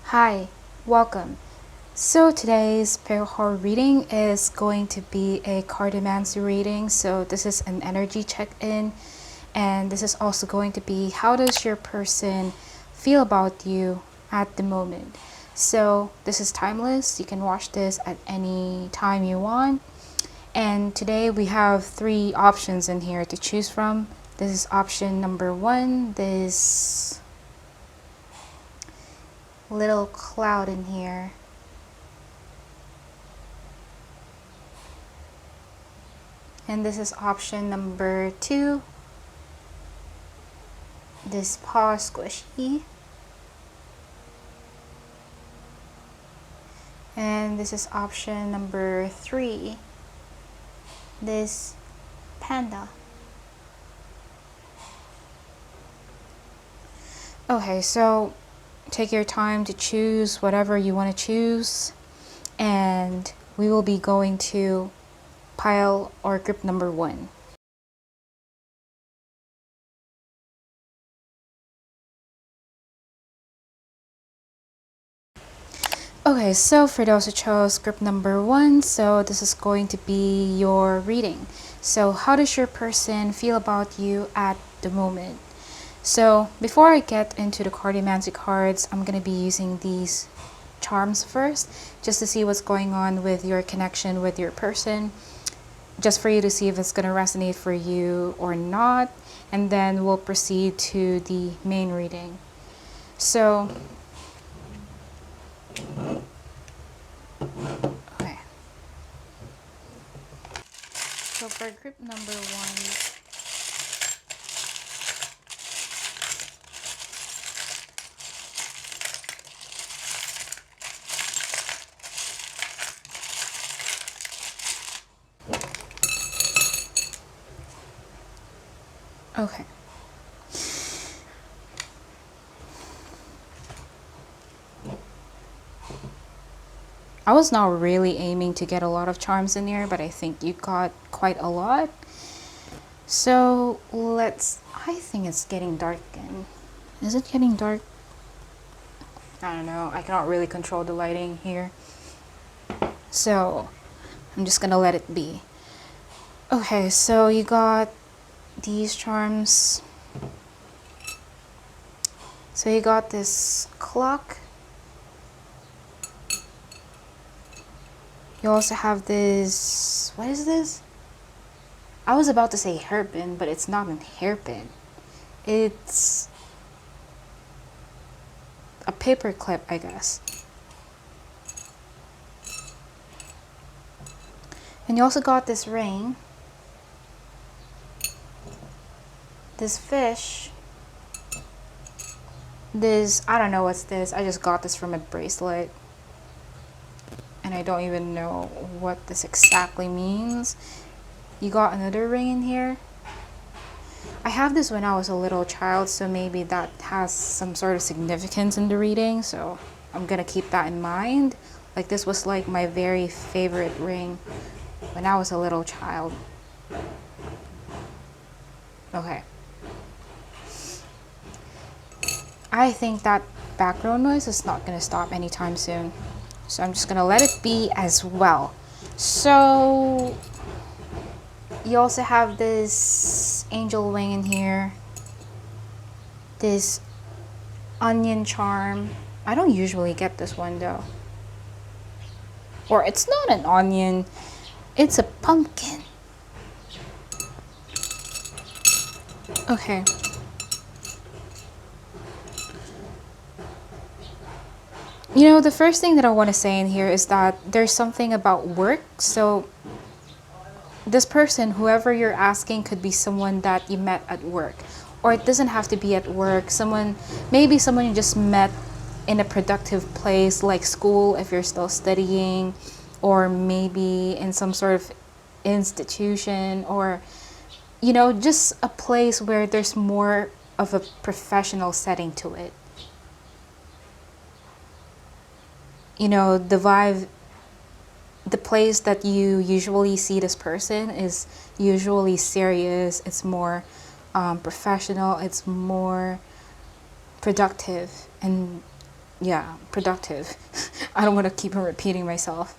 Hi, welcome. So today's tarot reading is going to be a cartomancy reading. So this is an energy check-in, and this is also going to be how does your person feel about you at the moment. So this is timeless. You can watch this at any time you want. And today we have three options in here to choose from. This is option number one, this little cloud in here. And this is option number two, this paw squishy. And this is option number three, this panda. Okay, so take your time to choose whatever you want to choose, and we will be going to pile or group number one. Okay, so for those who chose group number one, so this is going to be your reading. So how does your person feel about you at the moment? So before I get into the cartomancy cards, I'm going to be using these charms first, just to see what's going on with your connection with your person, just for you to see if it's going to resonate for you or not, and then we'll proceed to the main reading. So okay, so for group number one, okay, I was not really aiming to get a lot of charms in here, but I think you got quite a lot. So I think it's getting dark again. Is it getting dark? I don't know, I cannot really control the lighting here, so I'm just gonna let it be. Okay, so you got these charms. So you got this clock. You also have this, what is this? I was about to say hairpin, but it's not a hairpin. It's a paper clip, I guess. And you also got this ring, this fish, this, I don't know what's this. I just got this from a bracelet, and I don't even know what this exactly means. You got another ring in here. I have this when I was a little child, so maybe that has some sort of significance in the reading, so I'm gonna keep that in mind. Like, this was like my very favorite ring when I was a little child. Okay. I think that background noise is not gonna stop anytime soon, so I'm just gonna let it be as well. So you also have this angel wing in here, this onion charm. I don't usually get this one though. Or it's not an onion, it's a pumpkin. Okay. You know, the first thing that I want to say in here is that there's something about work. So this person, whoever you're asking, could be someone that you met at work. Or it doesn't have to be at work. Maybe someone you just met in a productive place like school if you're still studying, or maybe in some sort of institution, or, you know, just a place where there's more of a professional setting to it. You know, the vibe, the place that you usually see this person is usually serious. It's more professional. It's more productive, and yeah, productive. I don't want to keep on repeating myself.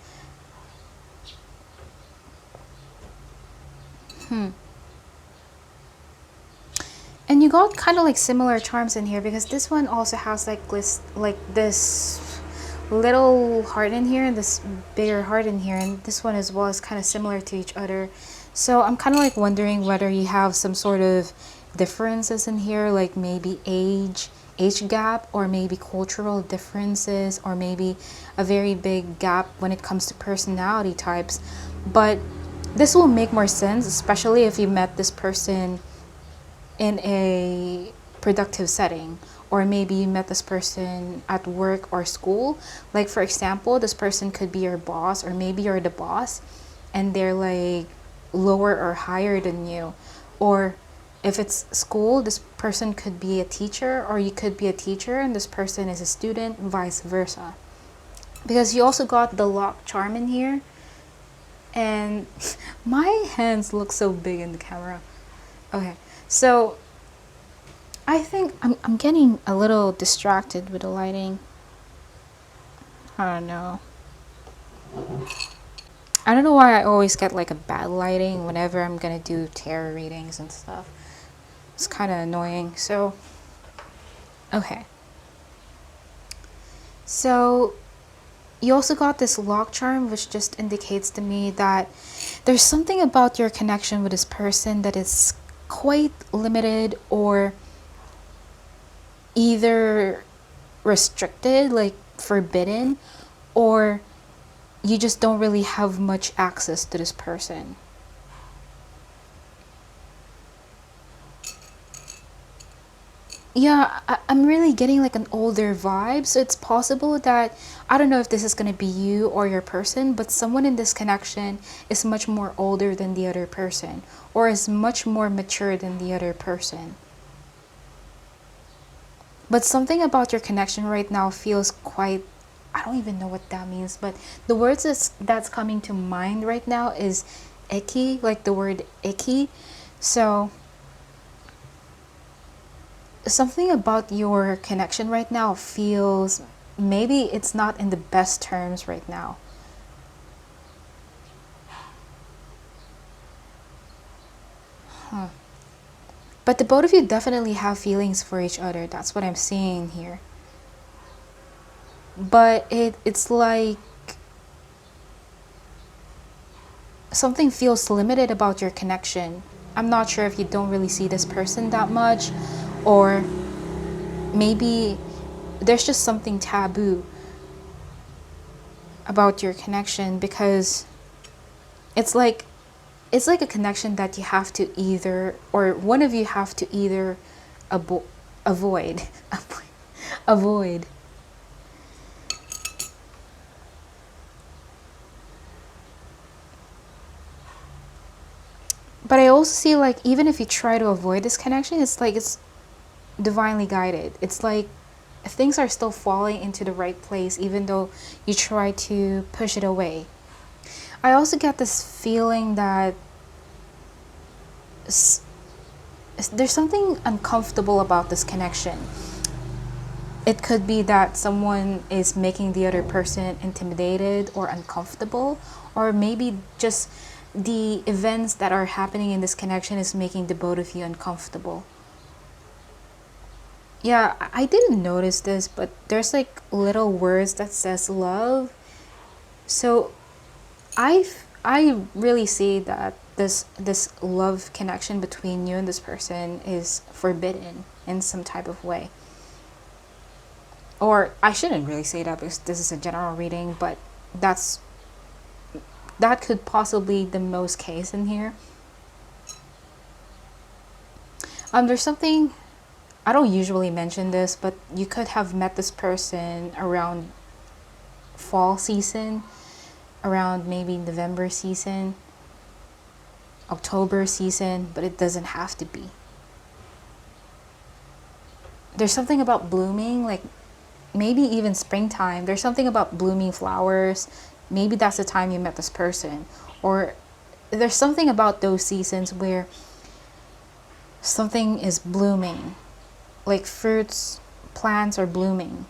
And you got kind of like similar charms in here because this one also has like this little heart in here and this bigger heart in here, and this one as well is kind of similar to each other. So I'm kind of like wondering whether you have some sort of differences in here, like maybe age gap, or maybe cultural differences, or maybe a very big gap when it comes to personality types. But this will make more sense, especially if you met this person in a productive setting, or maybe you met this person at work or school. Like for example, this person could be your boss, or maybe you're the boss and they're like lower or higher than you. Or if it's school, this person could be a teacher, or you could be a teacher and this person is a student, vice versa. Because you also got the lock charm in here, and my hands look so big in the camera. Okay, so I think I'm getting a little distracted with the lighting. I don't know. I don't know why I always get like a bad lighting whenever I'm gonna do tarot readings and stuff. It's kind of annoying. So, okay. So, you also got this lock charm, which just indicates to me that there's something about your connection with this person that is quite limited, or either restricted, like forbidden, or you just don't really have much access to this person. Yeah, I'm really getting like an older vibe, so it's possible that, I don't know if this is going to be you or your person, but someone in this connection is much more older than the other person, or is much more mature than the other person. But something about your connection right now feels quite, I don't even know what that means, but the words that's coming to mind right now is icky, like the word icky. So something about your connection right now feels, maybe it's not in the best terms right now. But the both of you definitely have feelings for each other. That's what I'm seeing here. But it's like something feels limited about your connection. I'm not sure if you don't really see this person that much, or maybe there's just something taboo about your connection, because it's like a connection that you have to either, or one of you have to either avoid avoid. But I also see like even if you try to avoid this connection, it's like it's divinely guided. It's like things are still falling into the right place even though you try to push it away. I also get this feeling that there's something uncomfortable about this connection. It could be that someone is making the other person intimidated or uncomfortable, or maybe just the events that are happening in this connection is making the both of you uncomfortable. Yeah, I didn't notice this, but there's like little words that says love. So I really see that this love connection between you and this person is forbidden in some type of way. Or I shouldn't really say that because this is a general reading, but that's that could possibly be the most case in here. There's something, I don't usually mention this, but you could have met this person around fall season, around maybe November season, October season, but it doesn't have to be. There's something about blooming, like maybe even springtime. There's something about blooming flowers. Maybe that's the time you met this person. Or there's something about those seasons where something is blooming, like fruits, plants are blooming.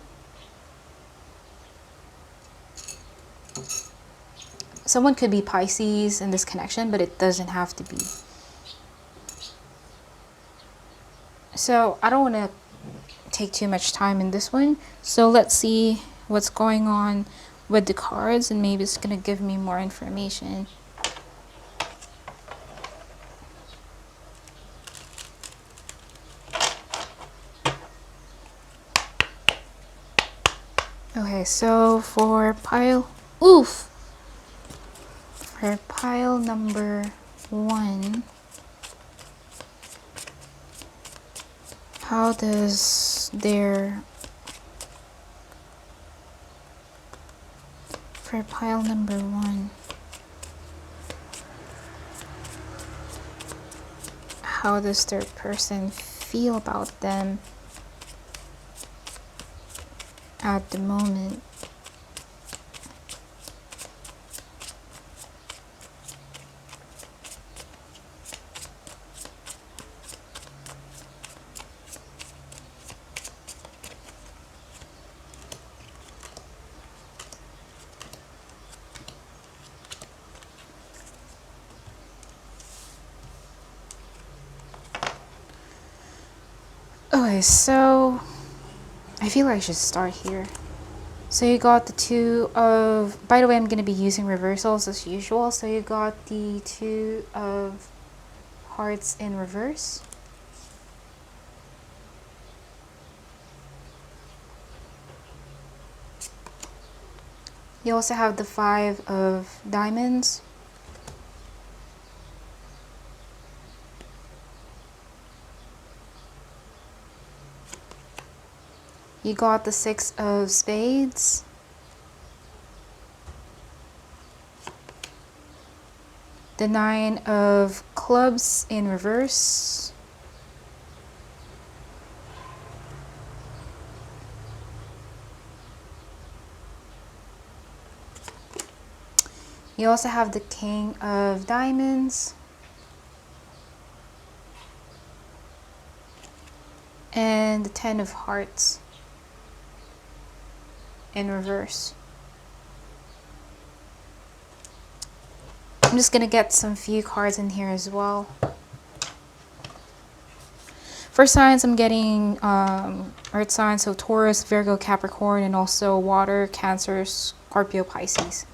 someone could be Pisces in this connection, but it doesn't have to be. So I don't want to take too much time in this one. So let's see what's going on with the cards, and maybe it's going to give me more information. Okay, so for pile number 1, how does their for pile number 1, how does their person feel about them at the moment? Okay, so I feel like I should start here. So you got the 2 of, by the way, I'm going to be using reversals as usual. So you got the 2 of hearts in reverse. You also have the 5 of diamonds. You got the 6 of spades. The 9 of clubs in reverse. You also have the King of diamonds. And the 10 of hearts in reverse. I'm just gonna get some few cards in here as well. For signs, I'm getting earth signs, so Taurus, Virgo, Capricorn, and also water, Cancer, Scorpio, Pisces.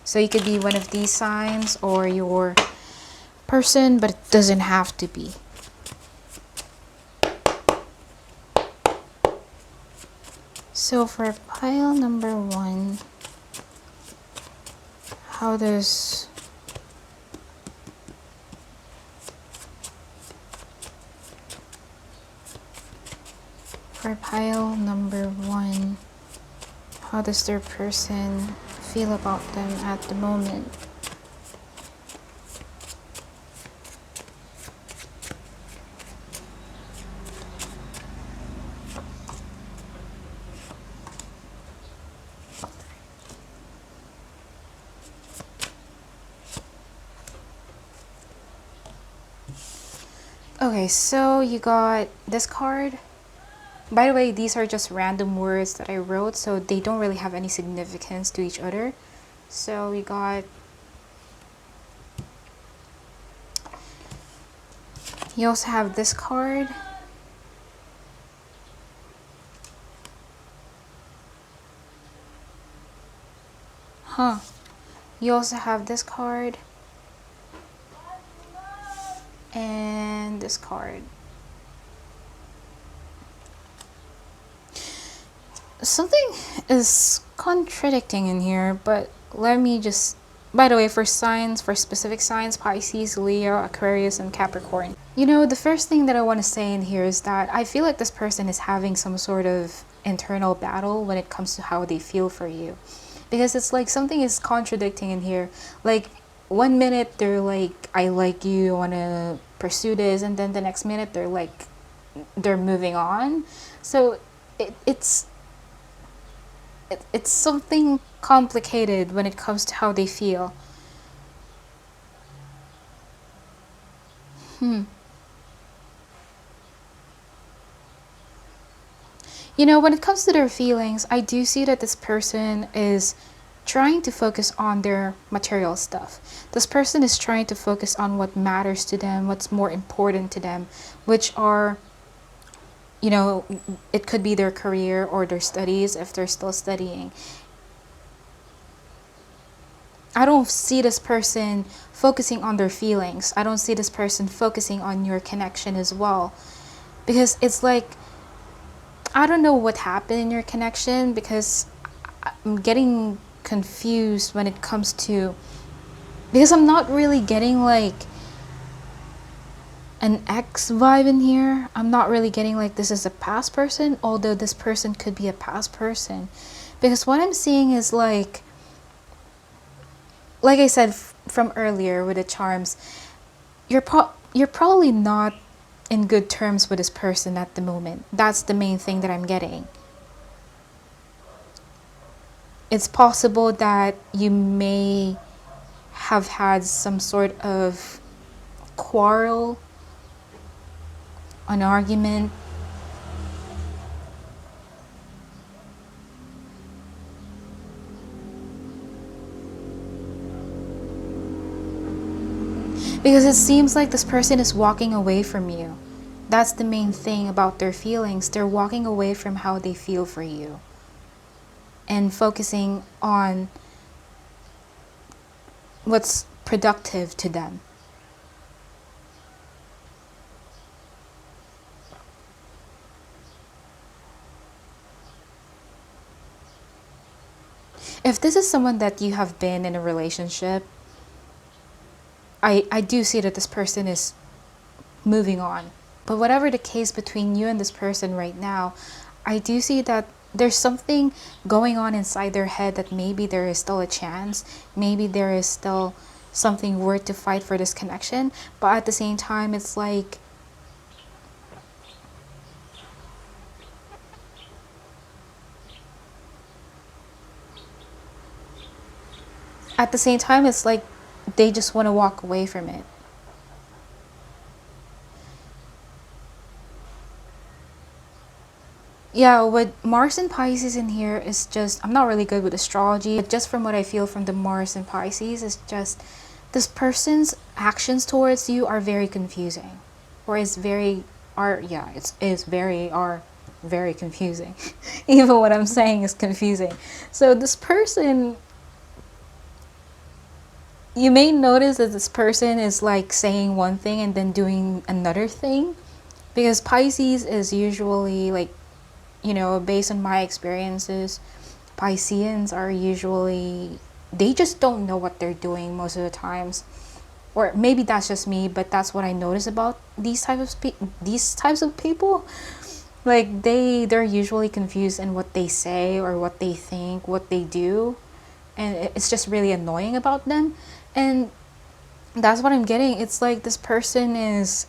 So you could be one of these signs or your person, but it doesn't have to be. So for pile number 1, how does how does their person feel about them at the moment? Okay, so you got this card. By the way, these are just random words that I wrote, so they don't really have any significance to each other. So we got, you also have this card. You also have this card. And this card. Something is contradicting in here, but let me just, by the way, for signs, for specific signs, Pisces, Leo, Aquarius, and Capricorn. You know, the first thing that I want to say in here is that I feel like this person is having some sort of internal battle when it comes to how they feel for you. Because it's like something is contradicting in here. Like, one minute they're like, I like you, I want to pursue this, and then the next minute they're like, they're moving on. So it's something complicated when it comes to how they feel. You know, when it comes to their feelings, I do see that this person is trying to focus on their material stuff. This person is trying to focus on what matters to them, what's more important to them, which are, you know, it could be their career or their studies if they're still studying. I don't see this person focusing on their feelings. I don't see this person focusing on your connection as well. Because it's like, I don't know what happened in your connection, because I'm getting confused when it comes to, because I'm not really getting like an ex vibe in here. I'm not really getting like this is a past person, although this person could be a past person. Because what I'm seeing is like I said from earlier with the charms, you're probably not in good terms with this person at the moment. That's the main thing that I'm getting. It's possible that you may have had some sort of quarrel, an argument. Because it seems like this person is walking away from you. That's the main thing about their feelings. They're walking away from how they feel for you and focusing on what's productive to them. If this is someone that you have been in a relationship, I do see that this person is moving on. But whatever the case between you and this person right now, I do see that there's something going on inside their head that maybe there is still a chance. Maybe there is still something worth to fight for this connection. But at the same time, it's like, at the same time, it's like they just want to walk away from it. Yeah, with Mars and Pisces in here is just, I'm not really good with astrology, but just from what I feel from the Mars and Pisces, it's just this person's actions towards you are very confusing. Or is very, are, yeah, it's is very, are very confusing. Even what I'm saying is confusing. So this person, you may notice that this person is like saying one thing and then doing another thing. Because Pisces is usually like, you know, based on my experiences, Pisceans are usually, they just don't know what they're doing most of the times. Or maybe that's just me, but that's what I notice about these types of people. Like they're usually confused in what they say or what they think, what they do, and it's just really annoying about them. And that's what I'm getting. It's like this person is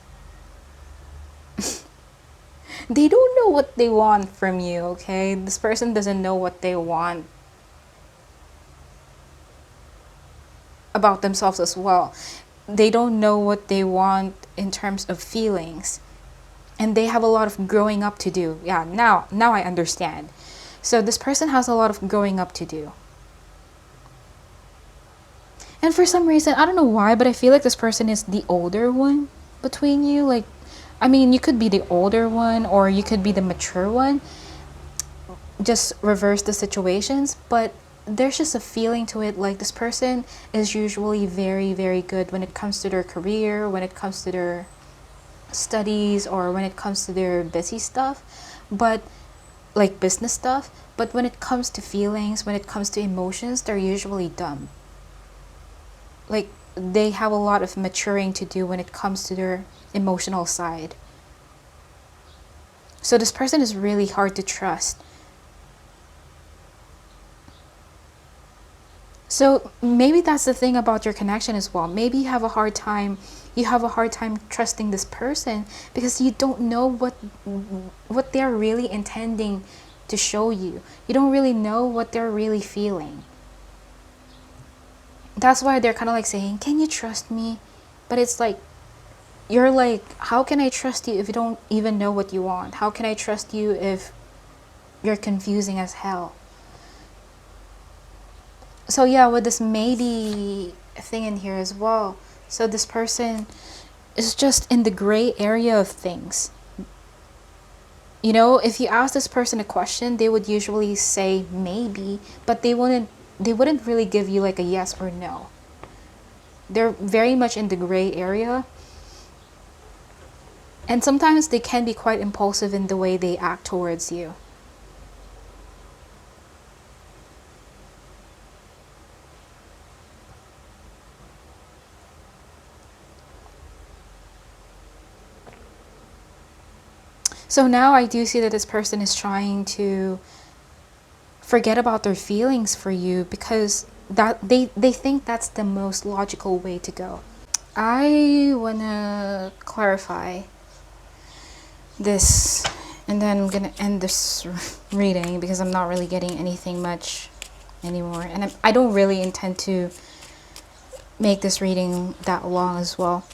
they don't know what they want from you, okay? This person doesn't know what they want about themselves as well. They don't know what they want in terms of feelings. And they have a lot of growing up to do. Yeah, now I understand. So this person has a lot of growing up to do. And for some reason, I don't know why, but I feel like this person is the older one between you. Like, I mean, you could be the older one or you could be the mature one. Just reverse the situations. But there's just a feeling to it like this person is usually very, very good when it comes to their career, when it comes to their studies, or when it comes to their busy stuff. But like business stuff. But when it comes to feelings, when it comes to emotions, they're usually dumb. Like they have a lot of maturing to do when it comes to their emotional side. So this person is really hard to trust. So maybe that's the thing about your connection as well. Maybe you have a hard time trusting this person because you don't know what they're really intending to show you. You don't really know what they're really feeling. That's why they're kind of like saying, "Can you trust me?" But it's like, you're like, how can I trust you if you don't even know what you want? How can I trust you if you're confusing as hell? So yeah, with this maybe thing in here as well. So this person is just in the gray area of things. You know, if you ask this person a question, they would usually say maybe, but they wouldn't really give you like a yes or no. They're very much in the gray area. And sometimes they can be quite impulsive in the way they act towards you. So now I do see that this person is trying to forget about their feelings for you because that they think that's the most logical way to go. I want to clarify this, and then I'm gonna end this reading because I'm not really getting anything much anymore, and I don't really intend to make this reading that long as well.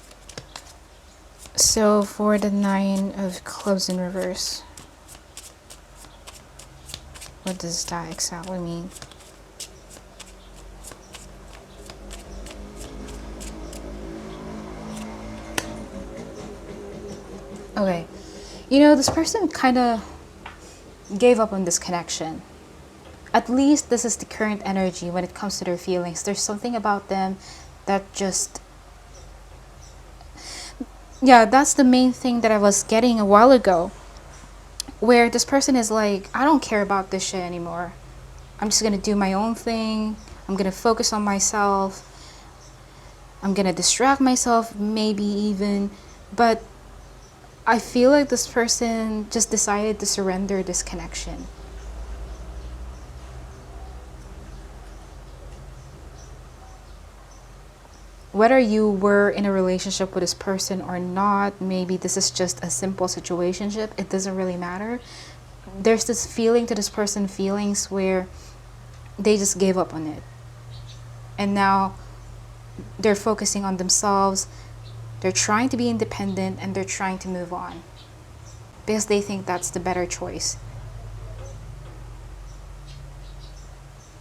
So for the Nine of Clubs in reverse, what does that exactly mean? Okay, you know, this person kind of gave up on this connection. At least this is the current energy when it comes to their feelings. There's something about them that just, yeah, that's the main thing that I was getting a while ago, where this person is like, I don't care about this shit anymore. I'm just gonna do my own thing. I'm gonna focus on myself. I'm gonna distract myself, maybe even. But I feel like this person just decided to surrender this connection. Whether you were in a relationship with this person or not, maybe this is just a simple situationship, it doesn't really matter. There's this feeling to this person, feelings where they just gave up on it. And now they're focusing on themselves, they're trying to be independent, and they're trying to move on because they think that's the better choice.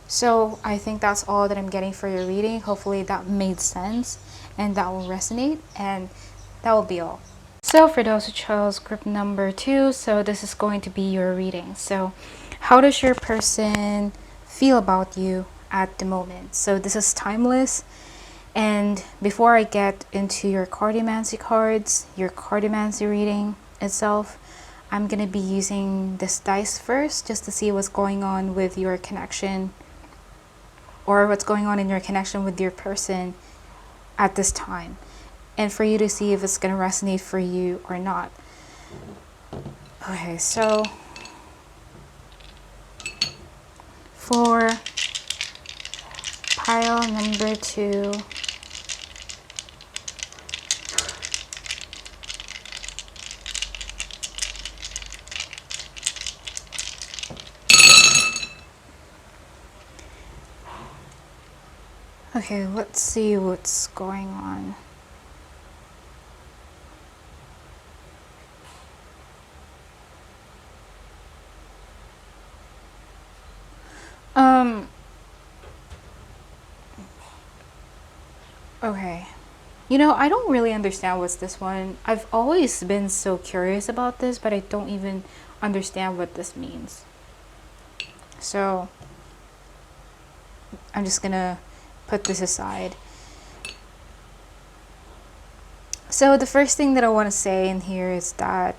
So I think that's all that I'm getting for your reading. Hopefully that made sense and that will resonate, and that will be all. So for those who chose group number 2, so this is going to be your reading. So how does your person feel about you at the moment? So this is timeless. And before I get into your cartomancy cards, your cartomancy reading itself, I'm going to be using this dice first just to see what's going on with your connection, or what's going on in your connection with your person at this time, and for you to see if it's going to resonate for you or not. Okay, so for pile number 2, okay, let's see what's going on. Okay. You know, I don't really understand what's this one. I've always been so curious about this, but I don't even understand what this means. So I'm just gonna put this aside. So the first thing that I want to say in here is that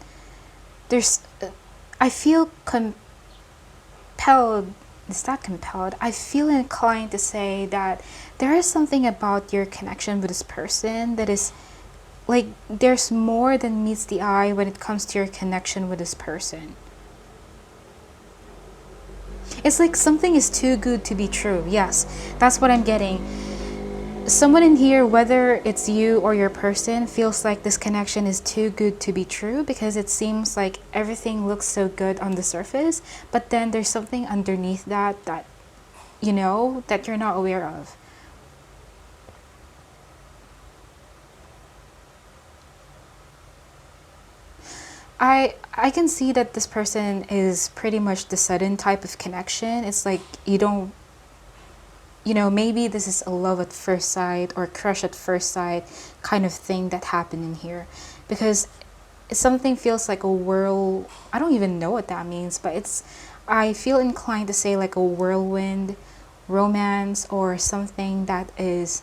I feel compelled. Is that compelled? I feel inclined to say that there is something about your connection with this person that is like, there's more than meets the eye when it comes to your connection with this person. It's like something is too good to be true. Yes, that's what I'm getting. Someone in here, whether it's you or your person, feels like this connection is too good to be true because it seems like everything looks so good on the surface, but then there's something underneath that you know, that you're not aware of. I can see that this person is pretty much the sudden type of connection. It's like you don't maybe this is a love at first sight or crush at first sight kind of thing that happened in here. Because something feels like a whirl. I don't even know what that means, but I feel inclined to say like a whirlwind romance, or something that is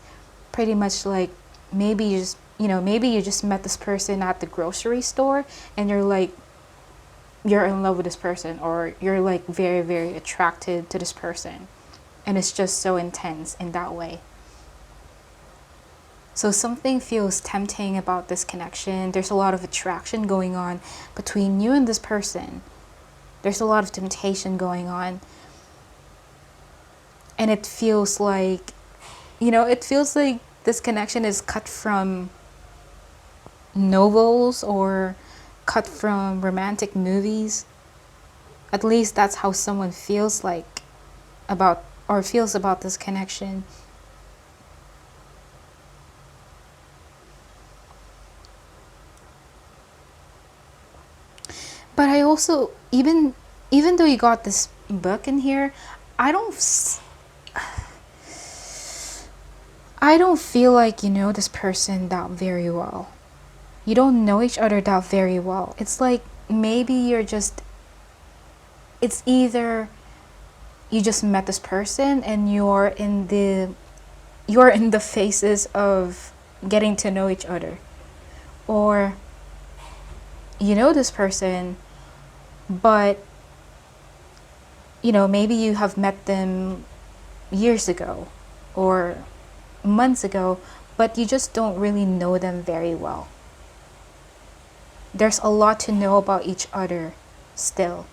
pretty much like, maybe you just met this person at the grocery store, and you're in love with this person, or you're like very, very attracted to this person, and it's just so intense in that way. So something feels tempting about this connection. There's a lot of attraction going on between you and this person. There's a lot of temptation going on. And it feels like, this connection is cut from novels or cut from romantic movies. At least that's how someone feels like feels about this connection. But I also, even though you got this book in here, I don't feel like you know this person that very well. You don't know each other that very well. It's like maybe it's either you just met this person and you're in the phases of getting to know each other, or you know this person, but maybe you have met them years ago or months ago, but you just don't really know them very well. There's a lot to know about each other still.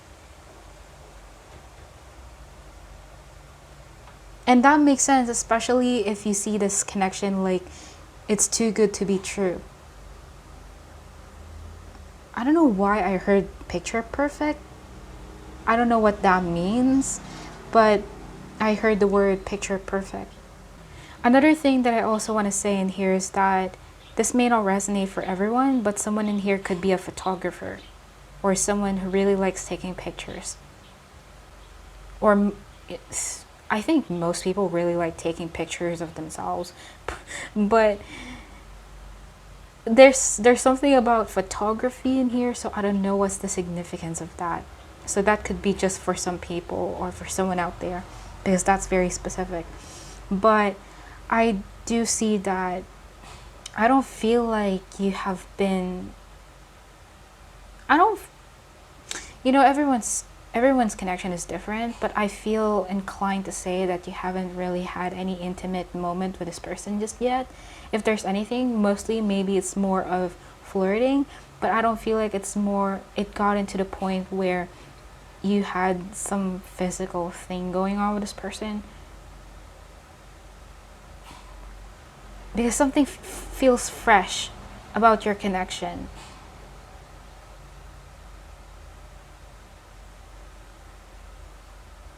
And that makes sense, especially if you see this connection like it's too good to be true. I don't know why I heard picture perfect. I don't know what that means, but I heard the word picture perfect. Another thing that I also want to say in here is that this may not resonate for everyone, but someone in here could be a photographer or someone who really likes taking pictures. Or I think most people really like taking pictures of themselves, but there's something about photography in here, so I don't know what's the significance of that. So that could be just for some people or for someone out there, because that's very specific. But I do see that I don't feel like you have been, I don't, everyone's connection is different, but I feel inclined to say that you haven't really had any intimate moment with this person just yet. If there's anything, mostly maybe it's more of flirting, but I don't feel like it got into the point where you had some physical thing going on with this person. Because something feels fresh about your connection.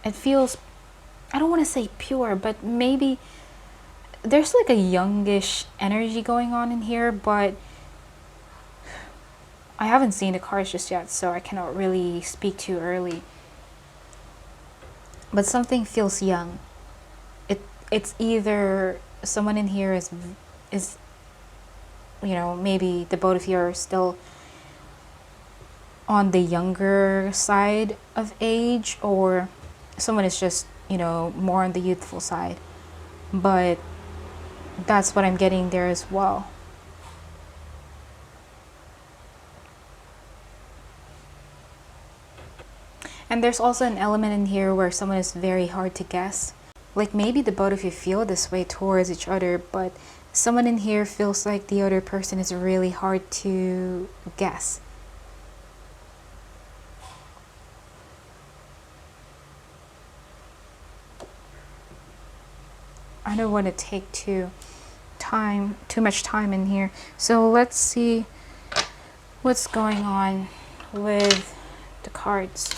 It feels, I don't want to say pure, but maybe there's like a youngish energy going on in here, but I haven't seen the cards just yet, so I cannot really speak too early. But something feels young. It's either someone in here is maybe the both of you are still on the younger side of age, or someone is just more on the youthful side. But that's what I'm getting there as well. And there's also an element in here where someone is very hard to guess. Like maybe the both of you feel this way towards each other, but someone in here feels like the other person is really hard to guess. I don't want to take too much time in here. So let's see what's going on with the cards.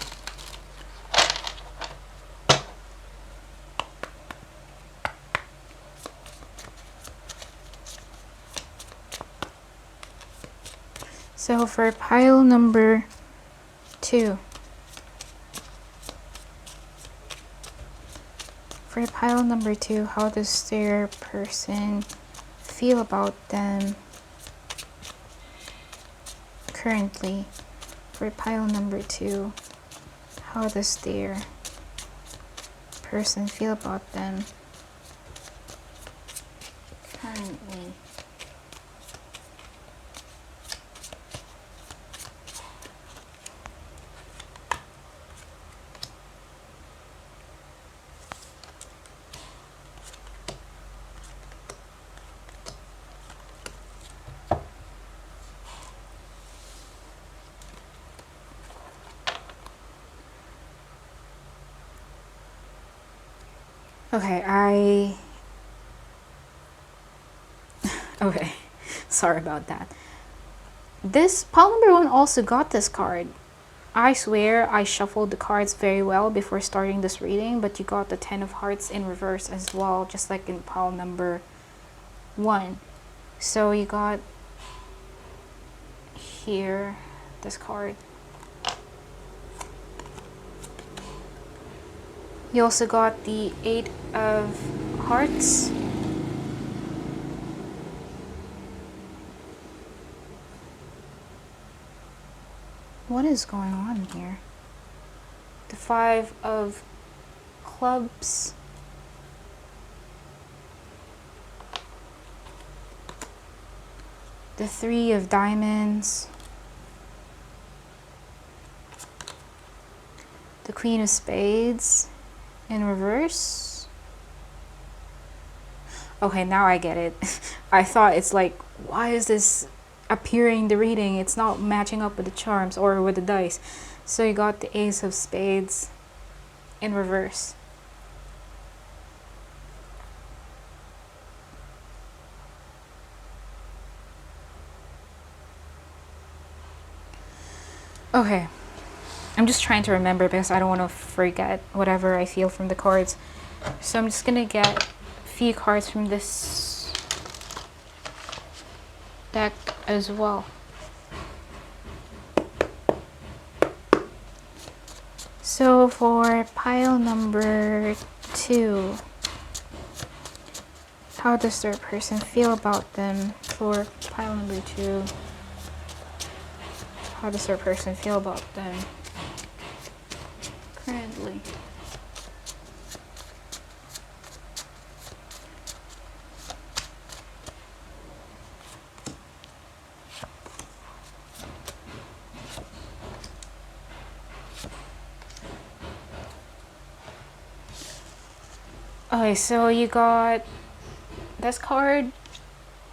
So for pile number 2, For pile number 2, how does their person feel about them currently? For pile number 2, how does their person feel about them currently? Okay, okay, sorry about that. This pile number 1 also got this card. I swear I shuffled the cards very well before starting this reading, but you got the 10 of Hearts in reverse as well, just like in pile number 1. So you got here this card. You also got the 8 of Hearts. What is going on here? The 5 of Clubs. The 3 of Diamonds. The Queen of Spades in reverse. Okay, now I get it. I thought it's like, why is this appearing in the reading? It's not matching up with the charms or with the dice. So you got the Ace of Spades in reverse. Okay, I'm just trying to remember because I don't want to forget whatever I feel from the cards. So I'm just gonna get a few cards from this deck as well. So for pile number 2, how does their person feel about them? For pile number 2, how does their person feel about them currently? Okay, so you got this card.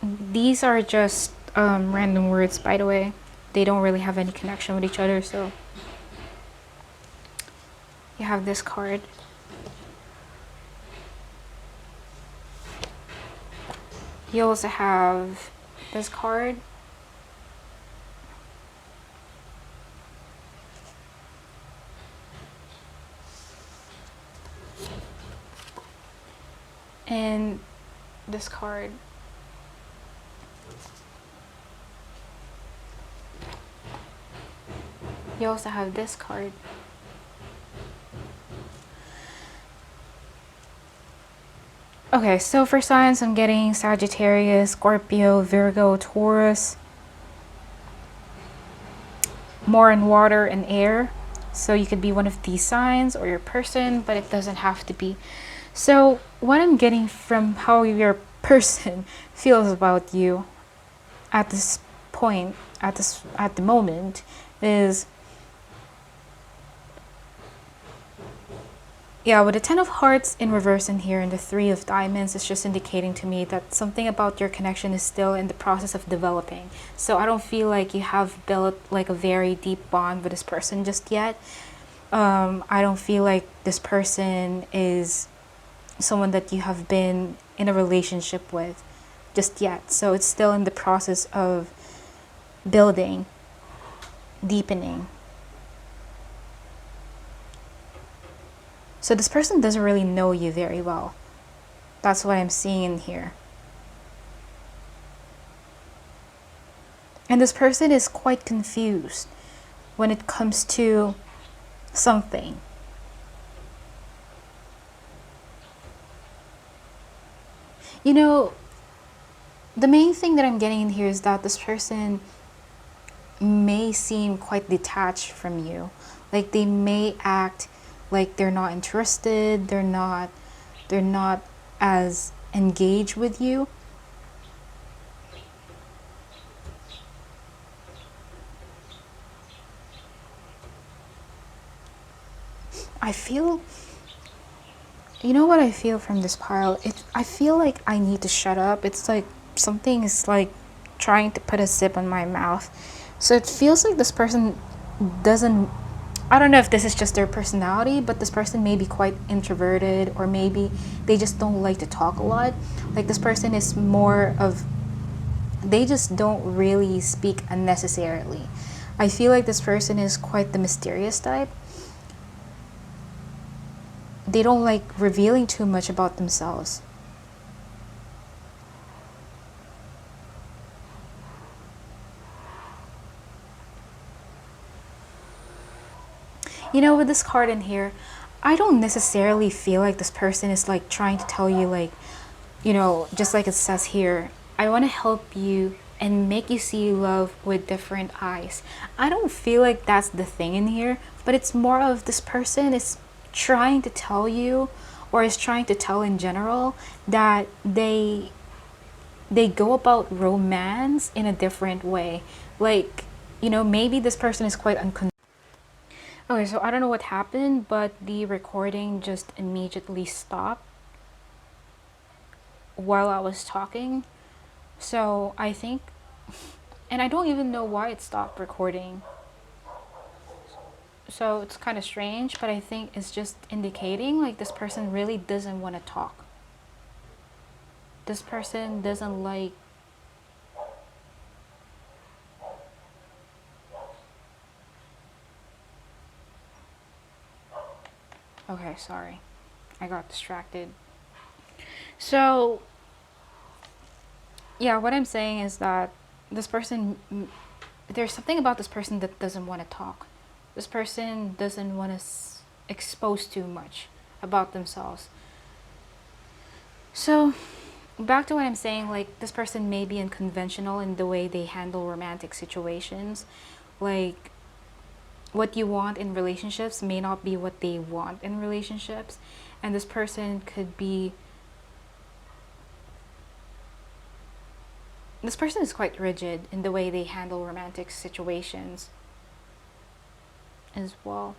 These are just random words, by the way. They don't really have any connection with each other, so you have this card. You also have this card. And this card. You also have this card. Okay, so for signs, I'm getting Sagittarius, Scorpio, Virgo, Taurus. More in water and air. So you could be one of these signs or your person, but it doesn't have to be. So what I'm getting from how your person feels about you at this point, at the moment, is, yeah, with the 10 of Hearts in reverse in here and the 3 of Diamonds, it's just indicating to me that something about your connection is still in the process of developing. So I don't feel like you have built like a very deep bond with this person just yet. I don't feel like this person is someone that you have been in a relationship with just yet. So it's still in the process of building, deepening. So this person doesn't really know you very well. That's what I'm seeing in here. And this person is quite confused when it comes to something. You know, the main thing that I'm getting in here is that this person may seem quite detached from you. Like they may act like they're not interested, they're not as engaged with you. I feel, you know what I feel from this pile? I feel like I need to shut up. It's like something is like trying to put a zip on my mouth. So it feels like this person doesn't, I don't know if this is just their personality, but this person may be quite introverted, or maybe they just don't like to talk a lot. Like this person is more of, they just don't really speak unnecessarily. I feel like this person is quite the mysterious type. They don't like revealing too much about themselves. You know, with this card in here, I don't necessarily feel like this person is like trying to tell you, like, you know, just like it says here, I want to help you and make you see love with different eyes. I don't feel like that's the thing in here, but it's more of this person is trying to tell you, or is trying to tell in general, that they go about romance in a different way. Like, you know, maybe this person is quite uncon. Okay, so I don't know what happened, but the recording just immediately stopped while I was talking. So I think, and I don't even know why it stopped recording. So it's kind of strange, but I think it's just indicating like this person really doesn't want to talk. This person doesn't like. Okay, sorry. I got distracted. So, yeah, what I'm saying is that this person, there's something about this person that doesn't want to talk. This person doesn't want to expose too much about themselves. So, back to what I'm saying, like, this person may be unconventional in the way they handle romantic situations. Like, what you want in relationships may not be what they want in relationships. And this person could be, this person is quite rigid in the way they handle romantic situations as well.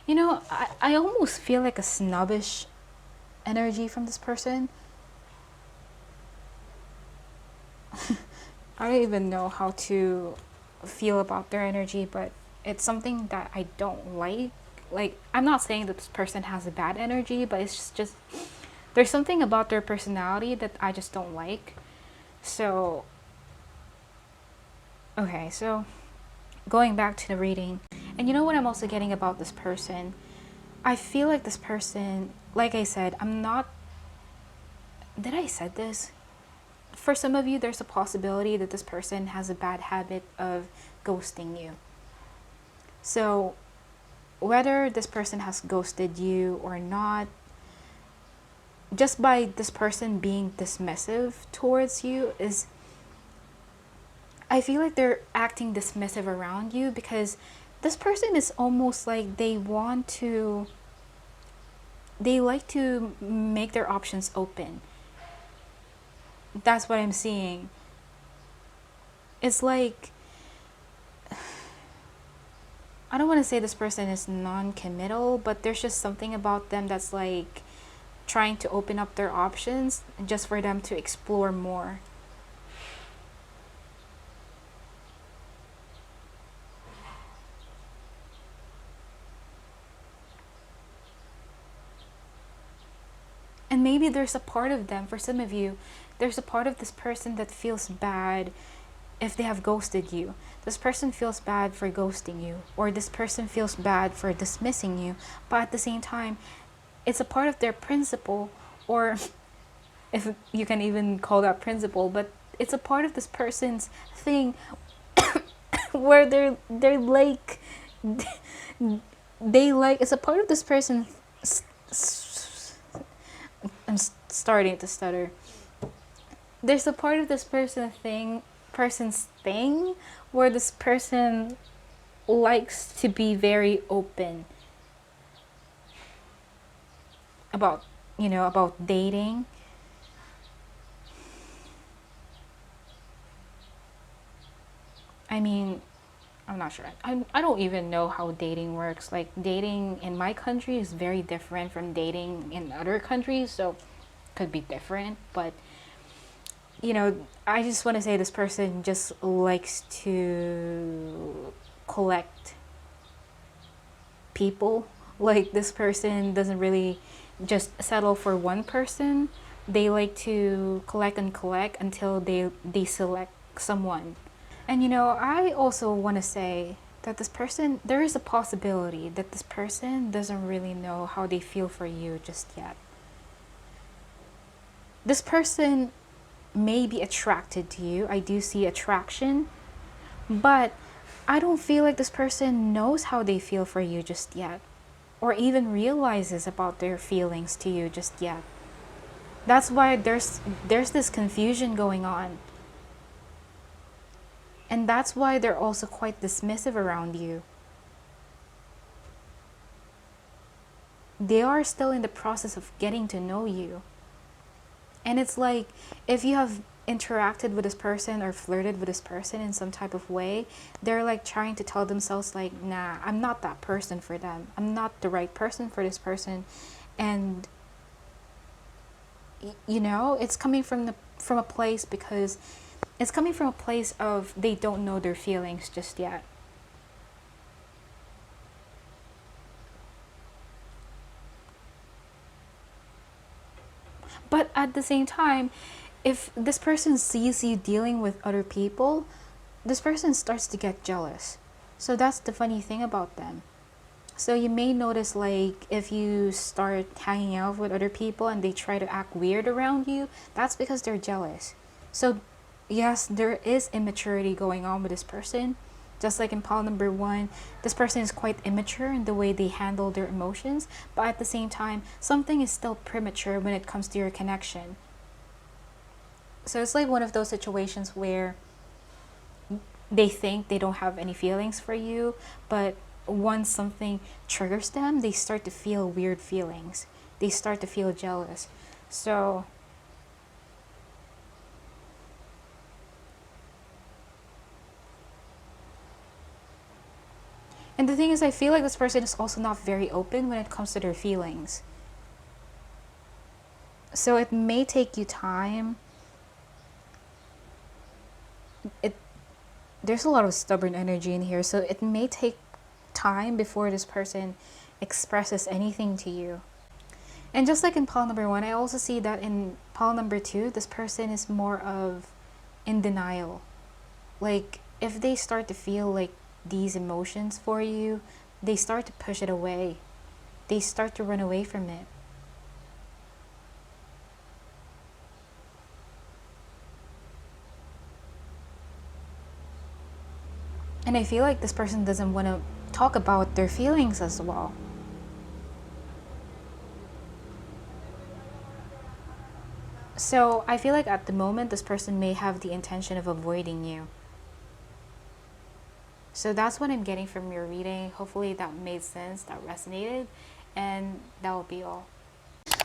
You know, I almost feel like a snobbish energy from this person. I don't even know how to feel about their energy, but it's something that I don't like. Like, I'm not saying that this person has a bad energy, but it's just there's something about their personality that I just don't like. So, okay, so going back to the reading, and you know what I'm also getting about this person? I feel like this person, like I said, I'm not. Did I said this? For some of you, there's a possibility that this person has a bad habit of ghosting you. So, whether this person has ghosted you or not, just by this person being dismissive towards you is, I feel like they're acting dismissive around you because this person is almost like they like to make their options open. That's what I'm seeing. It's like, I don't want to say this person is non-committal, but there's just something about them that's like trying to open up their options just for them to explore more. And maybe there's a part of them, for some of you, there's a part of this person that feels bad if they have ghosted you. This person feels bad for ghosting you, or this person feels bad for dismissing you, but at the same time, it's a part of their principle, or if you can even call that principle, but it's a part of this person's thing where they're like they like, it's a part of this person's starting to stutter. There's a part of this person's thing where this person likes to be very open about, about dating. I mean, I'm not sure. I don't even know how dating works. Like, dating in my country is very different from dating in other countries, so could be different. But, I just want to say this person just likes to collect people. Like, this person doesn't really just settle for one person. They like to collect and collect until they select someone. And I also want to say that there is a possibility that this person doesn't really know how they feel for you just yet. This person may be attracted to you. I do see attraction, but I don't feel like this person knows how they feel for you just yet, or even realizes about their feelings to you just yet. That's why there's this confusion going on. And that's why they're also quite dismissive around you. They are still in the process of getting to know you. And it's like, if you have interacted with this person or flirted with this person in some type of way, they're like trying to tell themselves like, nah, I'm not that person for them. I'm not the right person for this person. And it's coming from a place because it's coming from a place of they don't know their feelings just yet. But at the same time, if this person sees you dealing with other people, this person starts to get jealous. So that's the funny thing about them. So you may notice, like, if you start hanging out with other people and they try to act weird around you, that's because they're jealous. So yes, there is immaturity going on with this person. Just like in pile number 1, this person is quite immature in the way they handle their emotions, but at the same time, something is still premature when it comes to your connection. So it's like one of those situations where they think they don't have any feelings for you, but once something triggers them, they start to feel weird feelings. They start to feel jealous. So and the thing is, I feel like this person is also not very open when it comes to their feelings. So it may take you time. There's a lot of stubborn energy in here, so it may take time before this person expresses anything to you. And just like in pile number 1, I also see that in pile number 2, this person is more of in denial. Like, if they start to feel like these emotions for you, they start to push it away. They start to run away from it. And I feel like this person doesn't want to talk about their feelings as well. So I feel like at the moment, this person may have the intention of avoiding you. So that's what I'm getting from your reading. Hopefully that made sense, that resonated, and that will be all.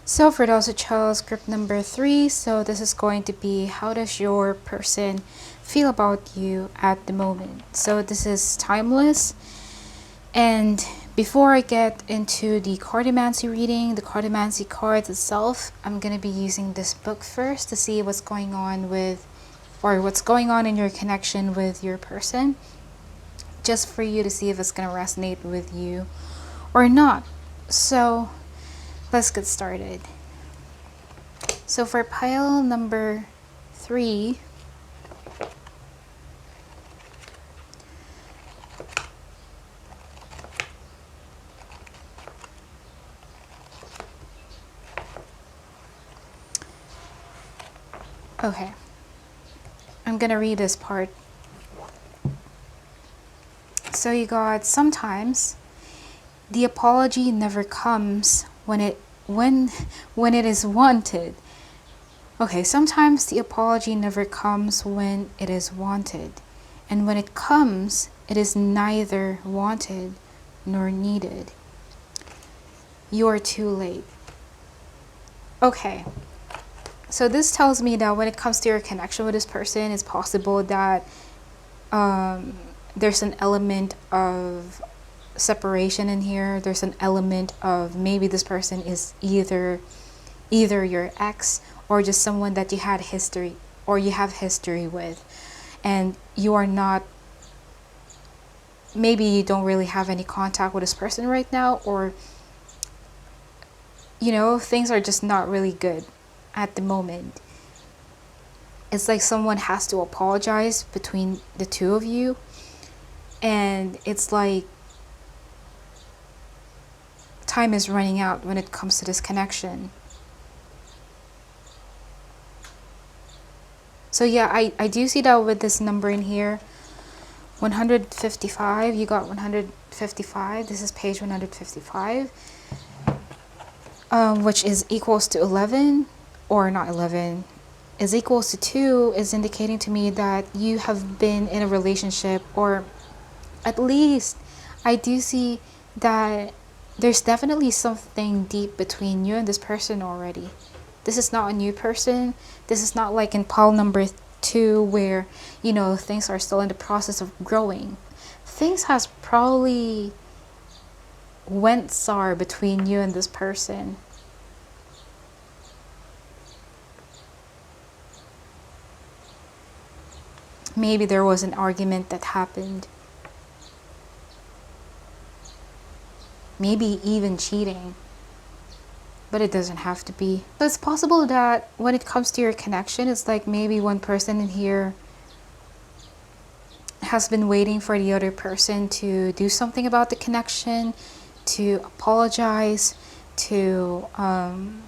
So for those who chose script number 3, so this is going to be, how does your person feel about you at the moment? So this is timeless. And before I get into the cartomancy reading, the cartomancy cards itself, I'm going to be using this book first to see what's going on in your connection with your person, just for you to see if it's going to resonate with you or not. So let's get started. So for pile number 3, okay, I'm gonna read this part. So you got, sometimes the apology never comes when when it is wanted. Okay, sometimes the apology never comes when it is wanted. And when it comes, it is neither wanted nor needed. You are too late. Okay, so this tells me that when it comes to your connection with this person, it's possible that there's an element of separation in here. There's an element of maybe this person is either your ex or just someone that you had history or you have history with, and you are not, maybe you don't really have any contact with this person right now, or things are just not really good at the moment. It's like someone has to apologize between the two of you, and it's like time is running out when it comes to this connection. So yeah, I do see that with this number in here, 155, you got 155. This is page 155, which is equals to 11, or not 11, is equals to 2, is indicating to me that you have been in a relationship, or at least I do see that there's definitely something deep between you and this person already. This is not a new person. This is not like in pile number 2 where, things are still in the process of growing. Things has probably went sour between you and this person. Maybe there was an argument that happened. Maybe even cheating. But it doesn't have to be. So it's possible that when it comes to your connection, it's like maybe one person in here has been waiting for the other person to do something about the connection, to apologize, to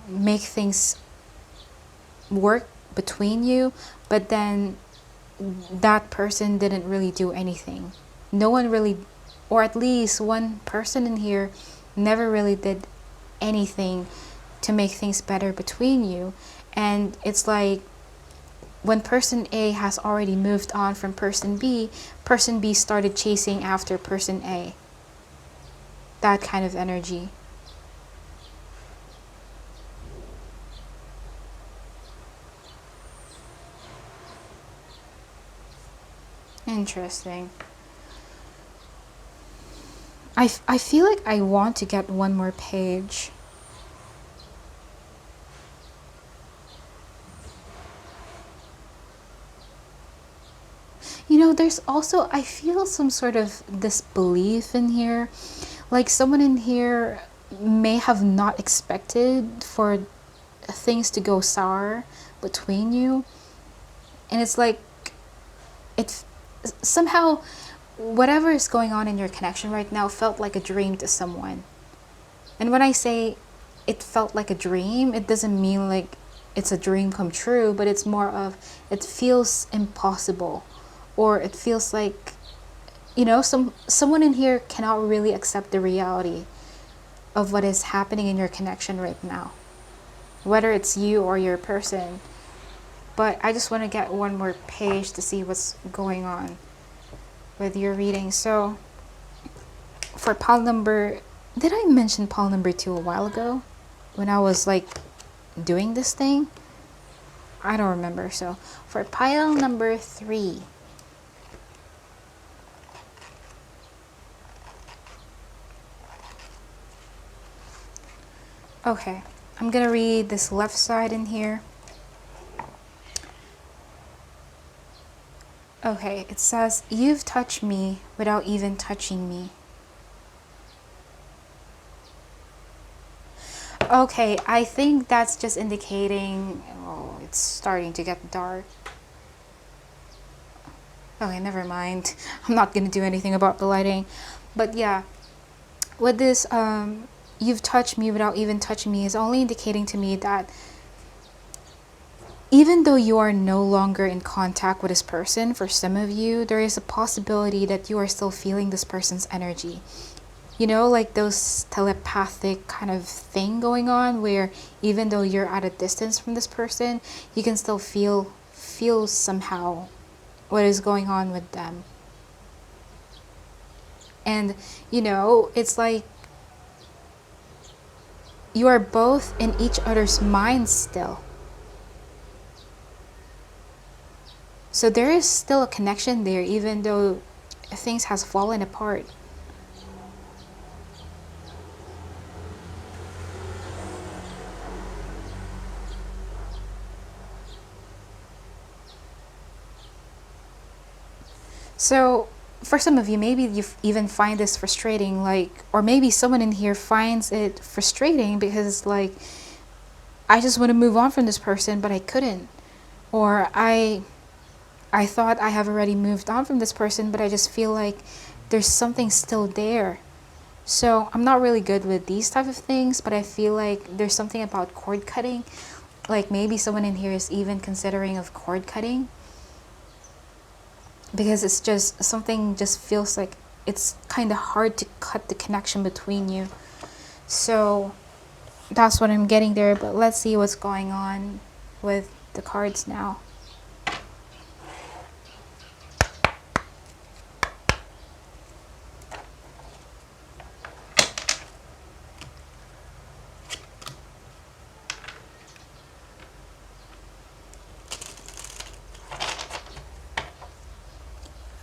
make things work between you, but then that person didn't really do anything. No one really, or at least one person in here never really did anything to make things better between you. And it's like when person A has already moved on from person B started chasing after person A. That kind of energy. Interesting. I feel like I want to get one more page. There's also, I feel some sort of disbelief in here. Like someone in here may have not expected for things to go sour between you. And it's like, it's somehow, whatever is going on in your connection right now felt like a dream to someone. And when I say it felt like a dream, it doesn't mean like it's a dream come true, but it's more of, it feels impossible. Or it feels like, someone in here cannot really accept the reality of what is happening in your connection right now, whether it's you or your person. But I just want to get one more page to see what's going on with your reading. So for pile number, did I mention pile number 2 a while ago when I was like doing this thing? I don't remember. So for pile number 3, okay, I'm gonna read this left side in here. Okay, it says, you've touched me without even touching me. Okay, I think that's just indicating, oh, it's starting to get dark. Okay, never mind. I'm not gonna do anything about the lighting. But yeah, with this, you've touched me without even touching me is only indicating to me that even though you are no longer in contact with this person, for some of you, there is a possibility that you are still feeling this person's energy. You know, like those telepathic kind of thing going on where even though you're at a distance from this person, you can still feel somehow what is going on with them. And you know, it's like you are both in each other's minds still. So there is still a connection there even though things has fallen apart. So for some of you, maybe you even find this frustrating, like, or maybe someone in here finds it frustrating because like, I just want to move on from this person, but I couldn't. Or I thought I have already moved on from this person, but I just feel like there's something still there. So I'm not really good with these type of things, but I feel like there's something about cord cutting. Like maybe someone in here is even considering of cord cutting, because it's just something just feels like it's kind of hard to cut the connection between you. So that's what I'm getting there, but let's see what's going on with the cards now.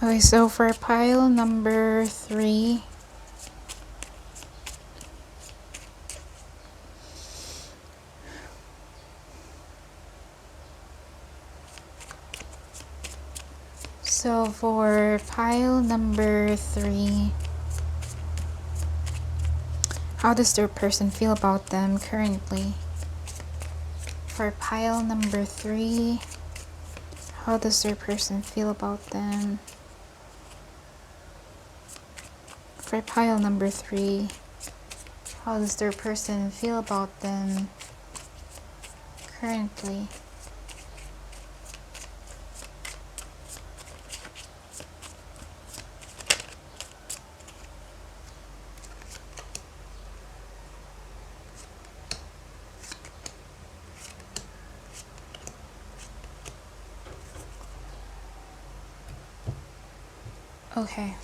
Okay, so for pile number 3, how does their person feel about them currently? For pile number 3, how does their person feel about them? For pile number 3, how does their person feel about them currently? Okay.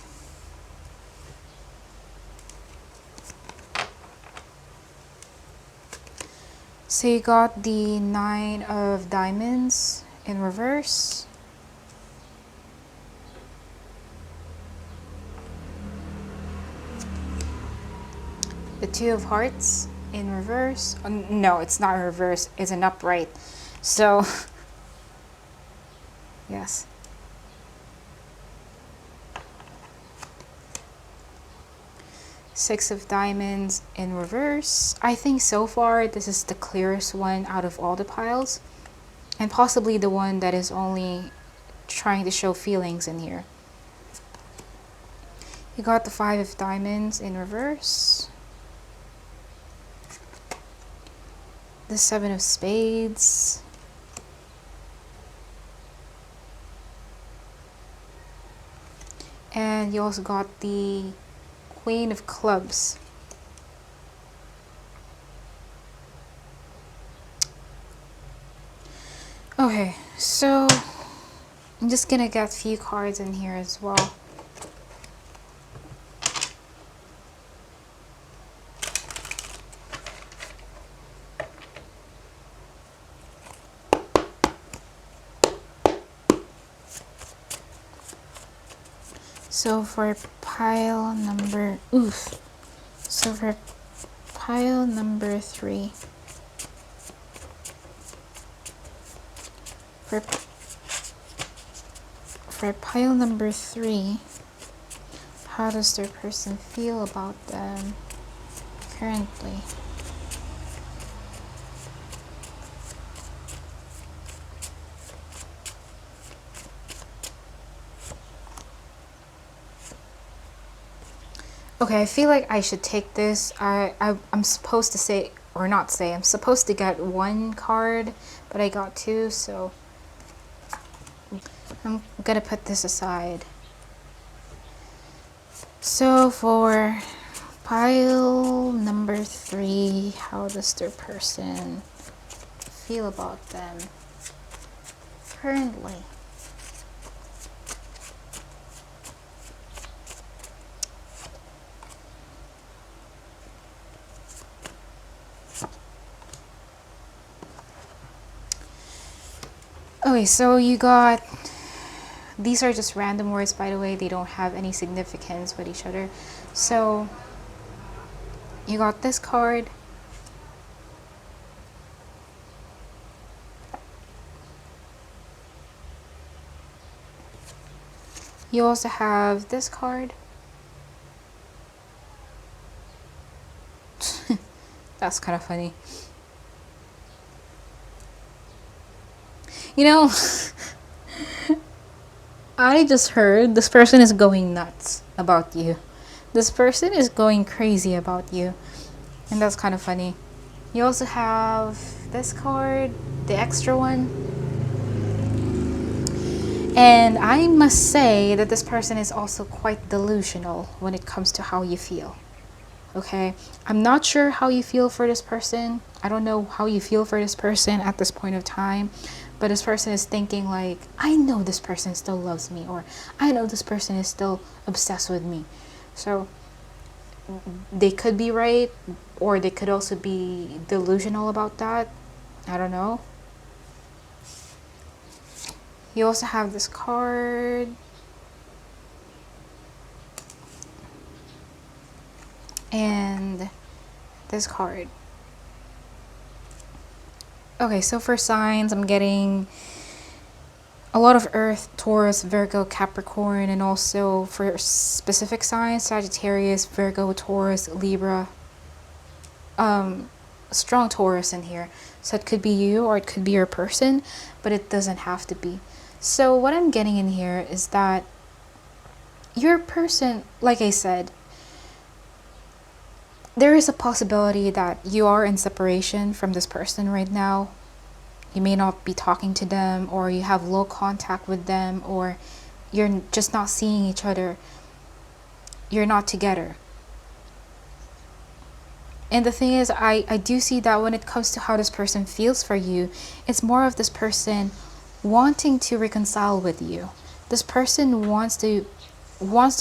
So you got the 9 of diamonds in reverse. The 2 of hearts in reverse. No, it's not reverse, it's an upright. So, yes. Six of diamonds in reverse. I think so far this is the clearest one out of all the piles, and possibly the one that is only trying to show feelings in here. You got the 5 of diamonds in reverse. The 7 of spades. And you also got the Queen of clubs. Okay, so I'm just gonna get a few cards in here as well. So for pile number 3, for pile number 3, how does their person feel about them currently? Okay, I feel like I should take this. I'm supposed to say, or not say, I'm supposed to get 1 card, but I got 2, so I'm gonna put this aside. So for Pile number 3. How does their person feel about them currently? Okay, so you got, these are just random words, by the way. They don't have any significance with each other. So you got this card. You also have this card. That's kind of funny. You know, I just heard this person is going nuts about you. This person is going crazy about you. And that's kind of funny. You also have this card, the extra one. And I must say that this person is also quite delusional when it comes to how you feel. Okay? I'm not sure how you feel for this person. I don't know how you feel for this person at this point of time. But this person is thinking like, I know this person still loves me, or I know this person is still obsessed with me. So they could be right, or they could also be delusional about that. I don't know. You also have this card. And this card. Okay, so for signs, I'm getting a lot of Earth, Taurus, Virgo, Capricorn, and also for specific signs, Sagittarius, Virgo, Taurus, Libra. Strong Taurus in here. So it could be you or it could be your person, but it doesn't have to be. So what I'm getting in here is that your person, like I said, there is a possibility that you are in separation from this person right now. You may not be talking to them, or you have low contact with them, or you're just not seeing each other. You're not together. And the thing is, I do see that when it comes to how this person feels for you, it's more of this person wanting to reconcile with you. This person wants to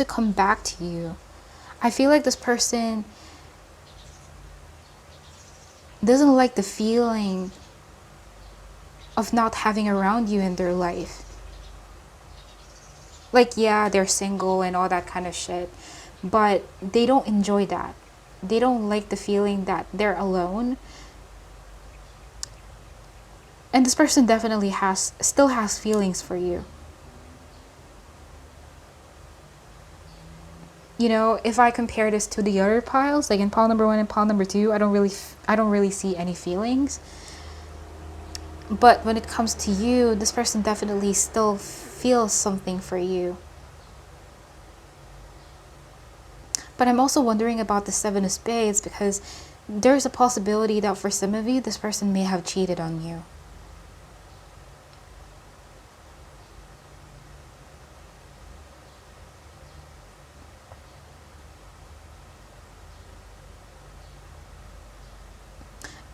come back to you. I feel like this person doesn't like the feeling of not having around you in their life. Like, yeah, they're single and all that kind of shit, but they don't enjoy that. They don't like the feeling that they're alone. And this person definitely still has feelings for you. You know, if I compare this to the other piles, like in pile number 1 and pile number 2, I don't really see any feelings. But when it comes to you, this person definitely still feels something for you. But I'm also wondering about the 7 of Spades, because there's a possibility that for some of you, this person may have cheated on you.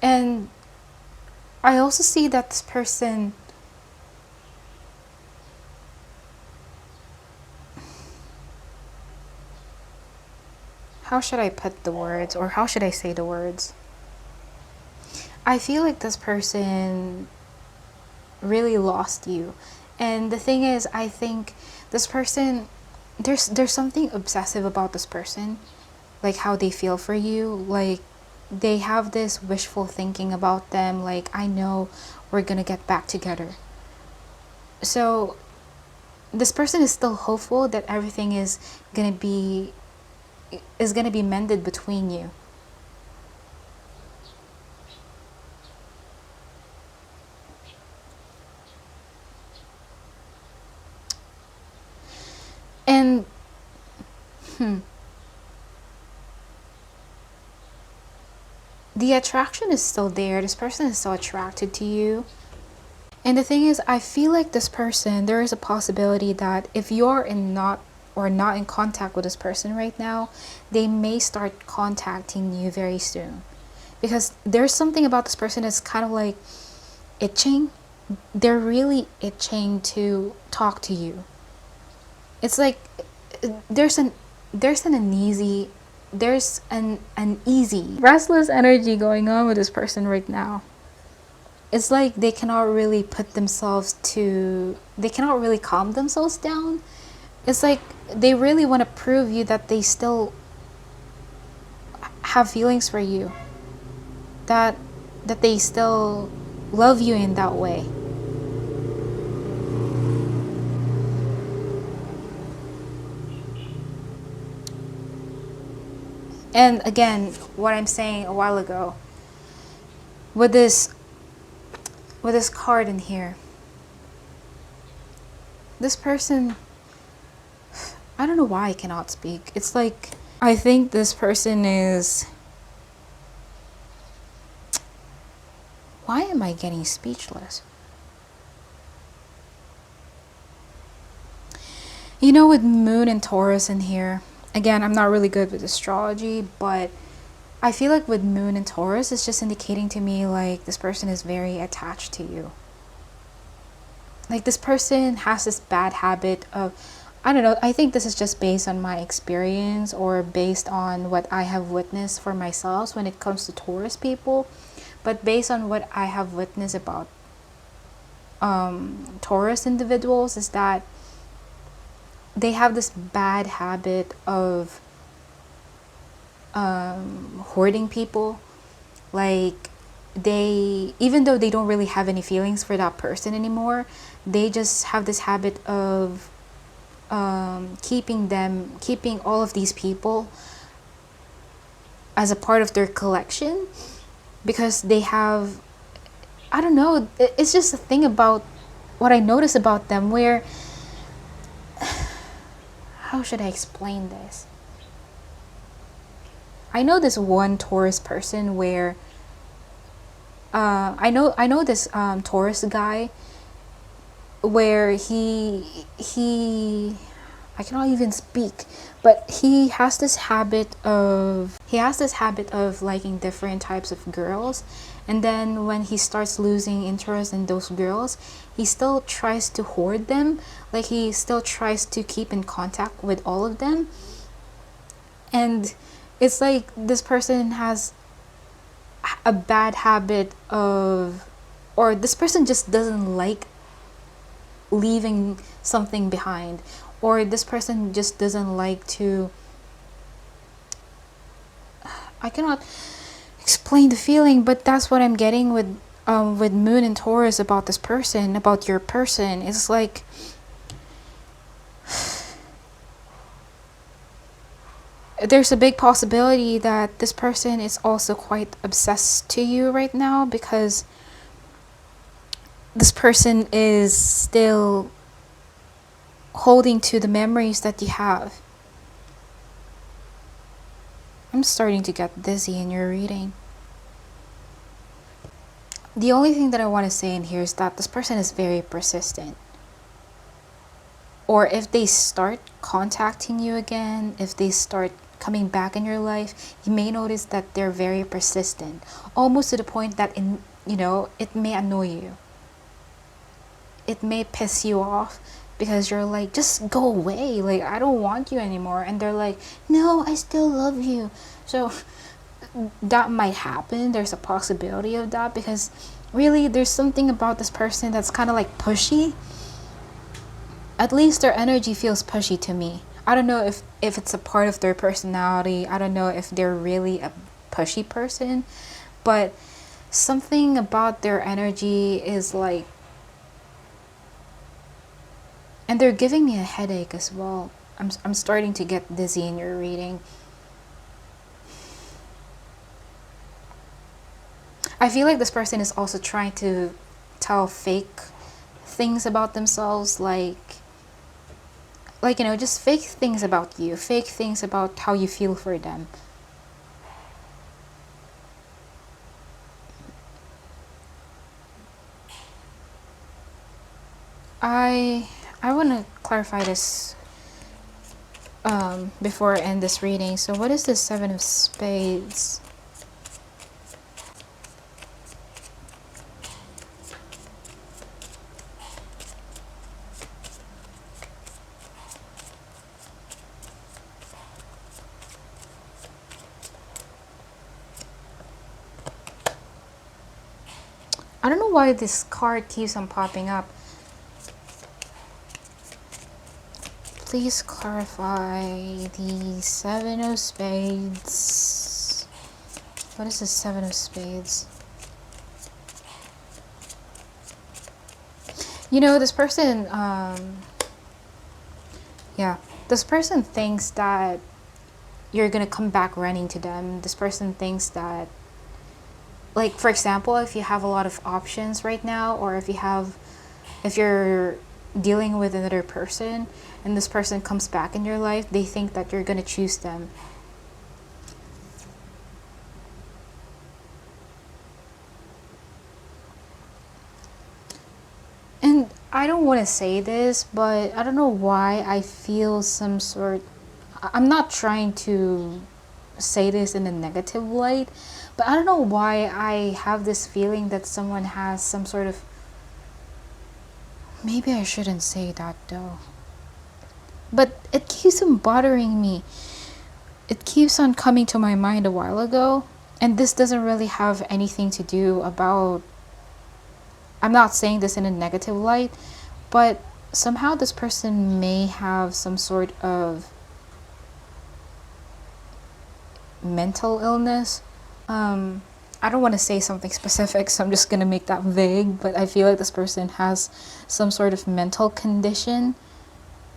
And I also see that this person, how should I put the words, or how should I say the words? I feel like this person really lost you. And the thing is, I think this person, there's something obsessive about this person, like how they feel for you. Like, they have this wishful thinking about them, like, I know we're gonna get back together. So this person is still hopeful that everything is gonna be mended between you. And the attraction is still there. This person is still attracted to you. And the thing is, I feel like this person, there is a possibility that if you're in not or not in contact with this person right now, they may start contacting you very soon. Because there's something about this person that's kind of like itching. They're really itching to talk to you. It's like there's an uneasy, there's an uneasy, restless energy going on with this person right now. It's like they cannot really they cannot really calm themselves down. It's like they really want to prove you that they still have feelings for you, that they still love you in that way. And again, what I'm saying a while ago, with this card in here, this person, I don't know why I cannot speak. It's like I think this person is, why am I getting speechless? You know, with Moon and Taurus in here, again, I'm not really good with astrology, but I feel like with Moon and Taurus, it's just indicating to me like this person is very attached to you. Like this person has this bad habit of, I don't know, I think this is just based on my experience or based on what I have witnessed for myself when it comes to Taurus people. But based on what I have witnessed about Taurus individuals, is that they have this bad habit of hoarding people. Like they, even though they don't really have any feelings for that person anymore, they just have this habit of keeping all of these people as a part of their collection, because they have, I don't know, it's just a thing about what I notice about them where, how should I explain this? I know this one Taurus person where I know this Taurus guy where he I cannot even speak, but he has this habit of liking different types of girls, and then when he starts losing interest in those girls, he still tries to hoard them. Like he still tries to keep in contact with all of them, and it's like this person has a bad habit of, or this person just doesn't like leaving something behind, or this person just doesn't like to, I cannot explain the feeling, but that's what I'm getting with Moon and Taurus about this person, about your person. It's like there's a big possibility that this person is also quite obsessed to you right now, because this person is still holding to the memories that you have. I'm starting to get dizzy in your reading. The only thing that I want to say in here is that this person is very persistent. Or if they start contacting you again, if they start coming back in your life, you may notice that they're very persistent, almost to the point that it may annoy you. It may piss you off because you're like, just go away, like I don't want you anymore, and they're like, no, I still love you. So that might happen. There's a possibility of that, because really there's something about this person that's kind of like pushy. At least their energy feels pushy to me. I don't know if it's a part of their personality. I don't know if they're really a pushy person, but something about their energy is like, and they're giving me a headache as well. I'm starting to get dizzy in your reading. I feel like this person is also trying to tell fake things about themselves, like just fake things about you, fake things about how you feel for them. I want to clarify this before I end this reading. So what is the Seven of Spades? I don't know why this card keeps on popping up. Please clarify the Seven of Spades. What is the Seven of Spades? You know, this person, yeah, this person thinks that you're gonna come back running to them. This person thinks that, like, for example, if you have a lot of options right now, or if you're dealing with another person and this person comes back in your life, they think that you're gonna choose them. And I don't want to say this, but I don't know why I feel some sort. I'm not trying to say this in a negative light, but I don't know why I have this feeling that someone has some sort of. Maybe I shouldn't say that though. But it keeps on bothering me. It keeps on coming to my mind a while ago, and this doesn't really have anything to do about. I'm not saying this in a negative light, but somehow this person may have some sort of mental illness. I don't want to say something specific, so I'm just going to make that vague, but I feel like this person has some sort of mental condition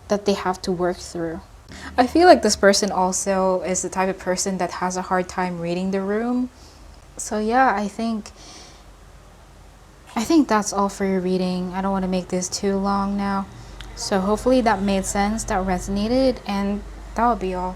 that they have to work through. I feel like this person also is the type of person that has a hard time reading the room. So yeah, I think that's all for your reading. I don't want to make this too long now. So hopefully that made sense, that resonated, and that will be all.